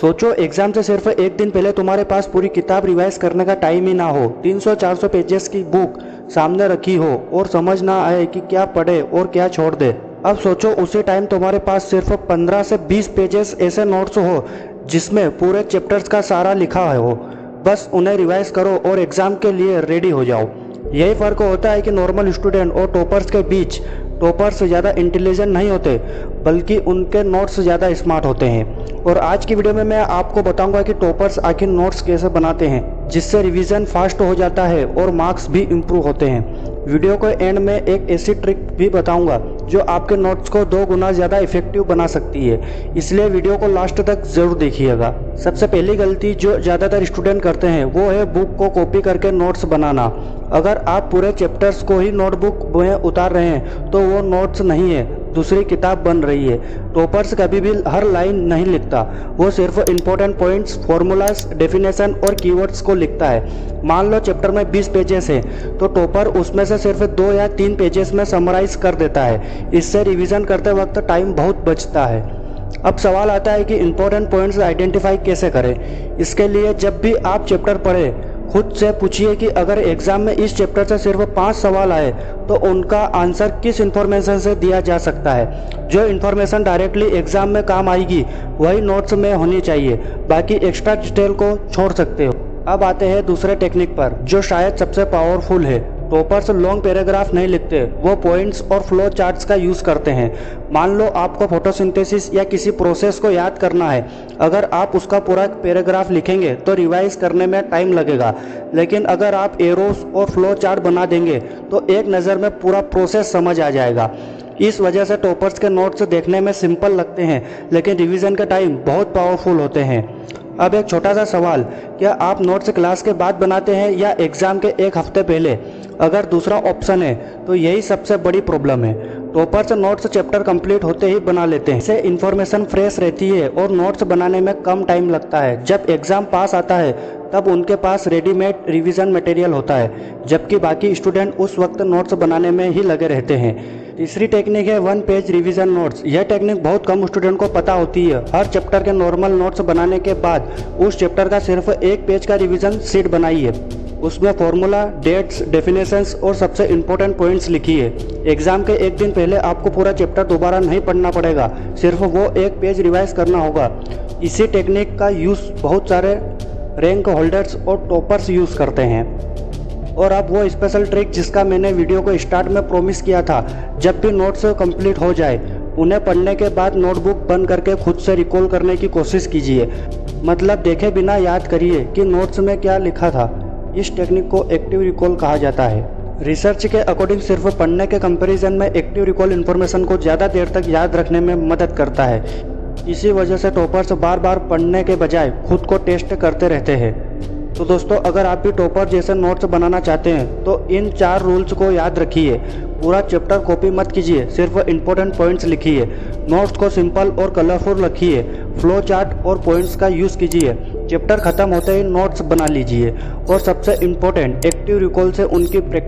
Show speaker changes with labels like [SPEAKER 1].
[SPEAKER 1] सोचो एग्जाम से सिर्फ एक दिन पहले तुम्हारे पास पूरी किताब रिवाइज करने का टाइम ही ना हो, 300-400 पेजेस की बुक सामने रखी हो और समझ ना आए कि क्या पढ़े और क्या छोड़ दे। अब सोचो उसी टाइम तुम्हारे पास सिर्फ 15 से 20 पेजेस ऐसे नोट्स हो जिसमें पूरे चैप्टर्स का सारा लिखा हो। बस उन्हें रिवाइज करो और एग्जाम के लिए रेडी हो जाओ। यही फ़र्क होता है कि नॉर्मल स्टूडेंट और टॉपर्स के बीच। टॉपर्स ज़्यादा इंटेलिजेंट नहीं होते बल्कि उनके नोट्स ज़्यादा स्मार्ट होते हैं। और आज की वीडियो में मैं आपको बताऊंगा कि टॉपर्स आखिर नोट्स कैसे बनाते हैं जिससे रिवीजन फास्ट हो जाता है और मार्क्स भी इम्प्रूव होते हैं। वीडियो को एंड में एक ऐसी ट्रिक भी बताऊंगा जो आपके नोट्स को 2 गुना ज़्यादा इफेक्टिव बना सकती है, इसलिए वीडियो को लास्ट तक ज़रूर देखिएगा। सबसे पहली गलती जो ज़्यादातर स्टूडेंट करते हैं वो है बुक को कॉपी करके नोट्स बनाना। अगर आप पूरे चैप्टर्स को ही नोटबुक में उतार रहे हैं तो वो नोट्स नहीं है, दूसरी किताब बन रही है। टॉपर्स कभी भी हर लाइन नहीं लिखता, वो सिर्फ इंपॉर्टेंट पॉइंट्स, फॉर्मूलाज, डेफिनेशन और कीवर्ड्स को लिखता है। मान लो चैप्टर में 20 पेजेस है तो टॉपर उसमें से सिर्फ 2 या 3 पेजेस में समराइज कर देता है। इससे रिवीजन करते वक्त टाइम बहुत बचता है। अब सवाल आता है कि इंपॉर्टेंट पॉइंट्स आइडेंटिफाई कैसे करें। इसके लिए जब भी आप चैप्टर पढ़ें खुद से पूछिए कि अगर एग्जाम में इस चैप्टर से सिर्फ 5 सवाल आए तो उनका आंसर किस इन्फॉर्मेशन से दिया जा सकता है। जो इन्फॉर्मेशन डायरेक्टली एग्जाम में काम आएगी वही नोट्स में होनी चाहिए, बाकी एक्स्ट्रा डिटेल को छोड़ सकते हो। अब आते हैं दूसरे टेक्निक पर जो शायद सबसे पावरफुल है। टॉपर्स लॉन्ग पैराग्राफ नहीं लिखते, वो पॉइंट्स और फ्लो चार्ट्स का यूज़ करते हैं। मान लो आपको फोटोसिंथेसिस या किसी प्रोसेस को याद करना है, अगर आप उसका पूरा पैराग्राफ लिखेंगे तो रिवाइज करने में टाइम लगेगा, लेकिन अगर आप एरोस और फ्लो चार्ट बना देंगे तो एक नज़र में पूरा प्रोसेस समझ आ जाएगा। इस वजह से टॉपर्स के नोट्स देखने में सिंपल लगते हैं लेकिन रिवीजन के टाइम बहुत पावरफुल होते हैं। अब एक छोटा सा सवाल, क्या आप नोट्स क्लास के बाद बनाते हैं या एग्ज़ाम के एक हफ्ते पहले? अगर दूसरा ऑप्शन है तो यही सबसे बड़ी प्रॉब्लम है। टॉपर्स नोट्स चैप्टर कंप्लीट होते ही बना लेते हैं, इससे इन्फॉर्मेशन फ्रेश रहती है और नोट्स बनाने में कम टाइम लगता है। जब एग्ज़ाम पास आता है तब उनके पास रेडीमेड रिवीजन मटेरियल होता है, जबकि बाकी स्टूडेंट उस वक्त नोट्स बनाने में ही लगे रहते हैं। तीसरी टेक्निक है 1 पेज रिवीजन नोट्स। यह टेक्निक बहुत कम स्टूडेंट को पता होती है। हर चैप्टर के नॉर्मल नोट्स बनाने के बाद उस चैप्टर का सिर्फ 1 पेज का रिवीजन शीट बनाइए। उसमें फॉर्मूला, डेट्स, डेफिनेशंस और सबसे इम्पोर्टेंट पॉइंट्स लिखिए। एग्जाम के एक दिन पहले आपको पूरा चैप्टर दोबारा नहीं पढ़ना पड़ेगा, सिर्फ वो 1 पेज रिवाइज करना होगा। इसी टेक्निक का यूज़ बहुत सारे रैंक होल्डर्स और टॉपर्स यूज़ करते हैं। और अब वो स्पेशल ट्रिक जिसका मैंने वीडियो को स्टार्ट में प्रॉमिस किया था, जब भी नोट्स कंप्लीट हो जाए उन्हें पढ़ने के बाद नोटबुक बंद करके खुद से रिकॉल करने की कोशिश कीजिए। मतलब देखे बिना याद करिए कि नोट्स में क्या लिखा था। इस टेक्निक को एक्टिव रिकॉल कहा जाता है। रिसर्च के अकॉर्डिंग सिर्फ पढ़ने के कंपैरिजन में एक्टिव रिकॉल इन्फॉर्मेशन को ज़्यादा देर तक याद रखने में मदद करता है। इसी वजह से टॉपर्स बार बार पढ़ने के बजाय खुद को टेस्ट करते रहते हैं। तो दोस्तों, अगर आप भी टॉपर जैसे नोट्स बनाना चाहते हैं तो इन 4 रूल्स को याद रखिए। पूरा चैप्टर कॉपी मत कीजिए, सिर्फ इंपॉर्टेंट पॉइंट्स लिखिए। नोट्स को सिंपल और कलरफुल रखिए। फ्लो चार्ट और पॉइंट्स का यूज़ कीजिए। चैप्टर खत्म होते ही नोट्स बना लीजिए। और सबसे इम्पोर्टेंट, एक्टिव रिकॉल से उनकी